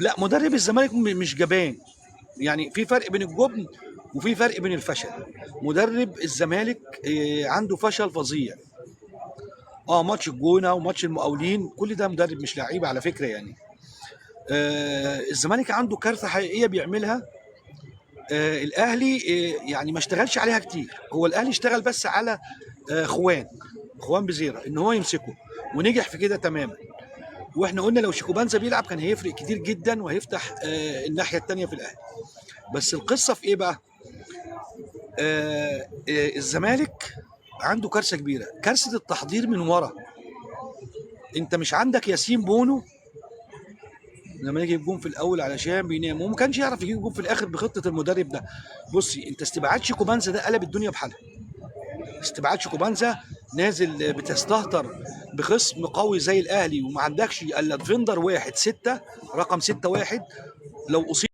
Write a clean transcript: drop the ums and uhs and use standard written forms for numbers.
لا، مدرب الزمالك مش جبان. يعني في فرق بين الجبن وفي فرق بين الفشل. مدرب الزمالك عنده فشل فظيع. ماتش الجونه وماتش المقاولين كل ده مدرب مش لعيب على فكره يعني. الزمالك عنده كارثه حقيقيه بيعملها. الاهلي يعني ما اشتغلش عليها كتير. هو الاهلي اشتغل بس على خوان بزيرة ان هو يمسكه، ونجح في كده تماما. واحنا قلنا لو شيكوبانزا بيلعب كان هيفرق كتير جدا وهيفتح الناحيه الثانيه في الاهلي. بس القصه في ايه بقى؟ الزمالك عنده كارثه كبيره، كارثه التحضير من ورا. انت مش عندك ياسين بونو لما يجي يجيب جون في الاول علشان بينام، وما كانش يعرف يجيب جون في الاخر بخطه المدرب ده. بصي، انت استبعاد شيكوبانزا ده قلب الدنيا بحالها. استبعاد شيكوبانزا نازل بتستهتر بخصم قوي زي الاهلي وما عندكش الا ديفندر واحد 6، رقم 6 واحد. لو اصيب